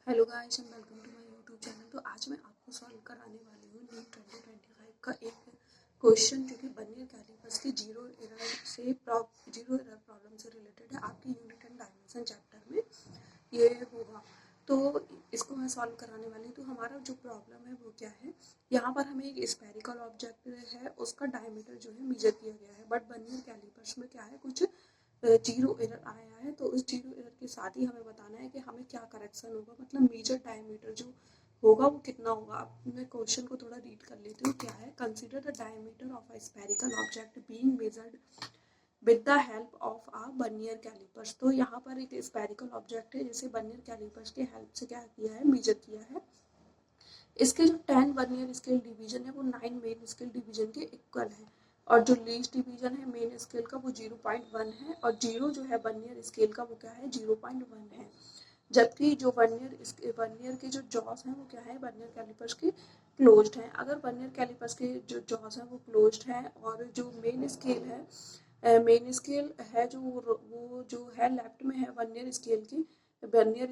Hello guys and welcome to my YouTube channel. तो आज मैं आपको सॉल्व कराने वाली हूँ नीट 2025 का एक क्वेश्चन जो कि बर्नियर कैलिपर्स की जीरो एरर प्रॉब्लम से रिलेटेड है। आपकी यूनिट एंड डायमेंशन चैप्टर में ये होगा। तो इसको मैं सॉल्व कराने वाली हूँ। तो हमारा जो प्रॉब्लम है वो क्या है, यहाँ पर हमें एक स्फेरिकल ऑब्जेक्ट है, उसका डायमीटर जो है मेजर किया गया है, बट बर्नियर कैलिपर्स में क्या है, कुछ जीरो एरर आया है। तो उस जीरो एरर के साथ ही हमें बताना है कि हमें क्या करेक्शन होगा, मतलब मेजर डायमीटर जो होगा वो कितना होगा। अब मैं क्वेश्चन को थोड़ा रीड कर लेती हूँ। क्या है, consider the diameter of a spherical object being measured with the help of a vernier callipers. तो यहाँ पर एक स्फेरिकल ऑब्जेक्ट है जिसे बर्नियर कैलिपर्स के हेल्प से क्या किया है, मेजर किया है। इसके जो 10 वर्नियर स्केल डिवीजन है वो 9 मेन स्केल डिवीजन के इक्वल है, और जो लीस्ट डिवीजन है मेन स्केल का वो 0.1 है, और जीरो जो है वर्नियर स्केल का वो क्या है, 0.1 है। जबकि जो वर्नियर के जो जॉस हैं वो क्या है, वर्नियर कैलिपर्स के क्लोज्ड हैं। अगर वर्नियर कैलिपर्स के जो जॉस हैं वो क्लोज्ड हैं और जो मेन स्केल है वो जो है लेफ्ट में है वर्नियर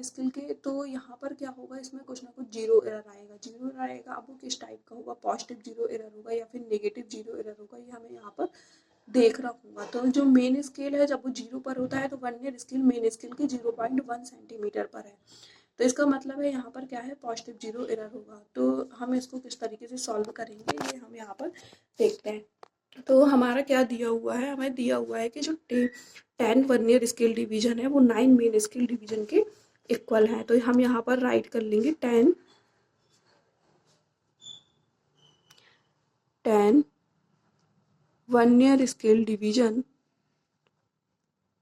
स्केल के, तो यहाँ पर क्या होगा, इसमें कुछ ना कुछ जीरो एरर आएगा। अब वो किस टाइप का होगा, पॉजिटिव जीरो एरर होगा या फिर नेगेटिव जीरो एरर होगा, ये हमें यहाँ पर देखना होगा। तो जो मेन स्केल है जब वो जीरो पर होता है तो वर्नियर स्केल मेन स्केल के 0.1 सेंटीमीटर पर है। तो इसका मतलब है यहाँ पर क्या है, पॉजिटिव जीरो एरर होगा। तो हम इसको किस तरीके से सॉल्व करेंगे ये हम यहाँ पर देखते हैं। तो हमारा क्या दिया हुआ है, हमें दिया हुआ है कि जो 10 वर्नियर स्केल डिवीजन है वो 9 मेन स्केल डिवीजन के इक्वल है। तो हम यहाँ पर राइट कर लेंगे 10 vernier scale division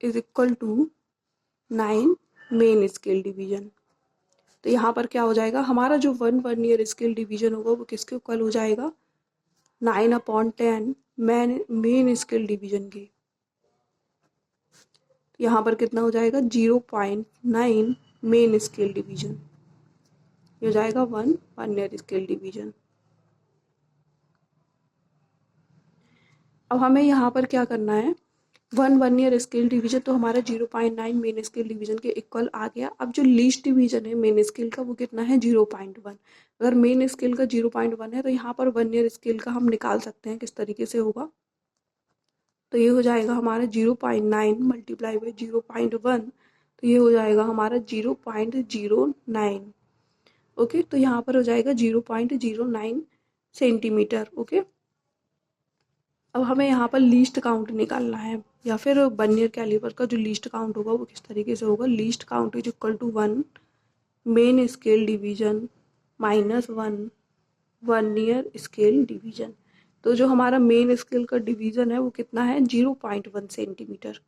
is equal to 9 main scale division. तो यहाँ पर क्या हो जाएगा, हमारा जो 1 वर्नियर स्केल डिवीजन होगा वो किसके इक्वल हो जाएगा, 9/10 मेन स्केल डिवीजन के। यहाँ पर कितना हो जाएगा, 0.9 मेन स्केल डिवीजन, ये हो जाएगा 1 वर्नियर स्केल डिवीजन। अब हमें यहाँ पर क्या करना है, 1 वर्नियर स्केल डिवीजन तो हमारा 0.9 मेन स्केल डिवीजन के इक्वल आ गया। अब जो लीस्ट डिवीजन है मेन स्केल का वो कितना है, 0.1। अगर मेन स्केल का 0.1 है तो यहाँ पर वर्नियर स्केल का हम निकाल सकते हैं किस तरीके से होगा। तो ये हो जाएगा हमारा 0.9 मल्टीप्लाई बाई 0.1, तो ये हो जाएगा हमारा 0.09। ओके, तो यहाँ पर हो जाएगा 0.09 सेंटीमीटर। ओके, अब हमें यहाँ पर लीस्ट काउंट निकालना है, या फिर वर्नियर कैलिपर का जो लीस्ट काउंट होगा वो किस तरीके से होगा, least count is equal to 1 main scale division minus 1 vernier scale division. तो जो हमारा मेन स्केल का डिवीजन है वो कितना है, 0.1 सेंटीमीटर।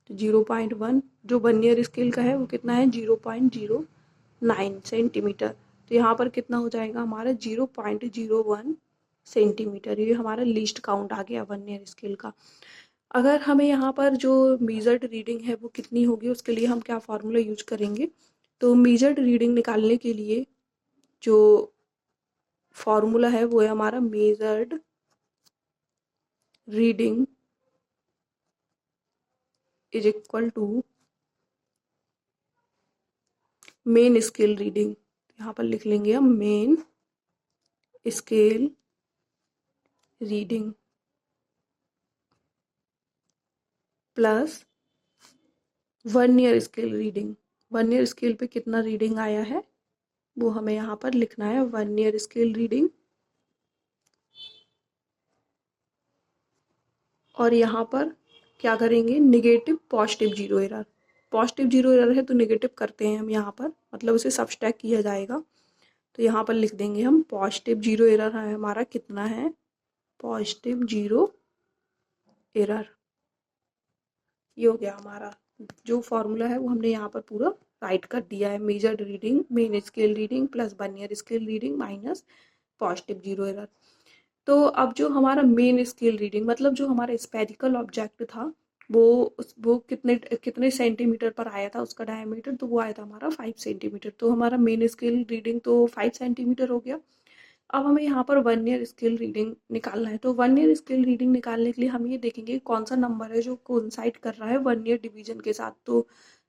तो 0.1 जो वर्नियर स्केल का है वो कितना है, 0.09 सेंटीमीटर। तो यहाँ पर कितना हो जाएगा हमारा, 0.01 सेंटीमीटर। ये हमारा लीस्ट काउंट आ गया वर्नियर स्केल का। अगर हमें यहाँ पर जो मेजर्ड रीडिंग है वो कितनी होगी, उसके लिए हम क्या फार्मूला यूज करेंगे। तो मेजर्ड रीडिंग निकालने के लिए जो फॉर्मूला है वो है हमारा measured reading is equal to main scale reading. यहाँ पर लिख लेंगे हम main scale reading plus vernier scale reading. Vernier scale पे कितना रीडिंग आया है वो हमें यहाँ पर लिखना है, वर्नियर स्केल रीडिंग। और यहाँ पर क्या करेंगे, negative positive zero error. Positive zero error है तो निगेटिव करते हैं हम यहाँ पर, मतलब उसे सबट्रैक्ट किया जाएगा। तो यहाँ पर लिख देंगे हम पॉजिटिव जीरो एरर है हमारा कितना है, पॉजिटिव जीरो एरर। ये हो गया हमारा जो फॉर्मूला है वो हमने यहाँ पर पूरा राइट कर दिया है, measured reading main scale reading plus vernier scale reading minus positive zero error. तो अब जो हमारा मेन स्केल रीडिंग, मतलब जो हमारा स्पेरिकल ऑब्जेक्ट था वो कितने कितने सेंटीमीटर पर आया था, उसका डायमीटर तो वो आया था हमारा 5 सेंटीमीटर। तो हमारा मेन स्केल रीडिंग तो 5 सेंटीमीटर हो गया। अब हमें यहाँ पर वर्नियर स्केल रीडिंग निकालना है। तो वर्नियर स्केल रीडिंग निकालने के लिए हम ये देखेंगे कौन सा नंबर है जो कोइंसाइड कर रहा है वर्नियर डिवीजन के साथ। तो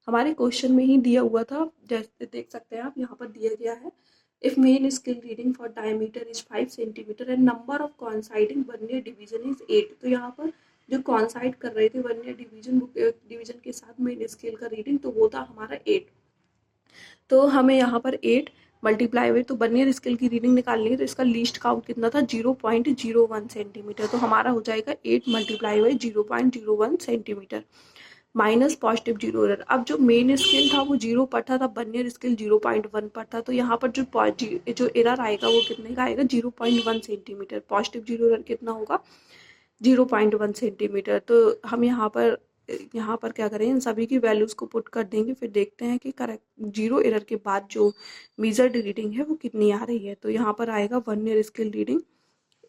हमारे क्वेश्चन में ही दिया हुआ था, जैसे देख सकते हैं आप यहाँ पर दिया गया है, if main scale reading for diameter is 5 centimetre and number of coinciding vernier division is 8। तो यहाँ पर जो कॉन्साइड कर रहे थे वर्नियर डिवीजन के साथ मेन स्केल का रीडिंग, तो वो था हमारा 8। तो हमें यहाँ पर 8 मल्टीप्लाई हुए, तो वर्नियर स्केल की रीडिंग निकालनी है, तो इसका लीस्ट काउंट कितना था 0.01 सेंटीमीटर। तो हमारा हो जाएगा 8 मल्टीप्लाई हुए 0.01 centimetre minus positive zero error. अब जो मेन स्केल था वो 0 पर था, तब वर्नियर स्केल 0.1 पर था, तो यहाँ पर जो एरर आएगा वो कितने का आएगा 0.1 सेंटीमीटर। पॉजिटिव जीरो एरर कितना होगा 0.1 सेंटीमीटर। तो हम यहाँ पर क्या करें, इन सभी की वैल्यूज़ को पुट कर देंगे, फिर देखते हैं कि करेक्ट जीरो एरर के बाद जो मेजर्ड रीडिंग है वो कितनी आ रही है। तो यहाँ पर आएगा vernier scale reading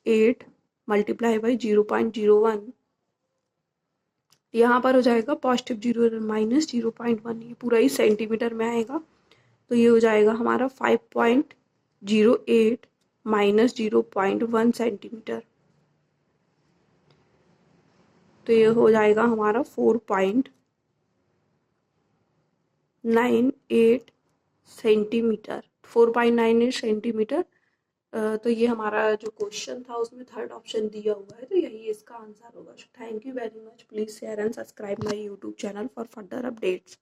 8 multiply by 0.01, यहाँ पर हो जाएगा पॉजिटिव जीरो एरर माइनस 0.1, ये पूरा ही सेंटीमीटर में आएगा। तो ये हो जाएगा हमारा 5.08 माइनस 0.1 सेंटीमीटर। तो ये हो जाएगा हमारा 4.98 सेंटीमीटर, 4.98 सेंटीमीटर। तो ये हमारा जो क्वेश्चन था उसमें थर्ड ऑप्शन दिया हुआ है, तो यही इसका आंसर होगा। Thank you very much. Please share and subscribe my YouTube channel for further updates.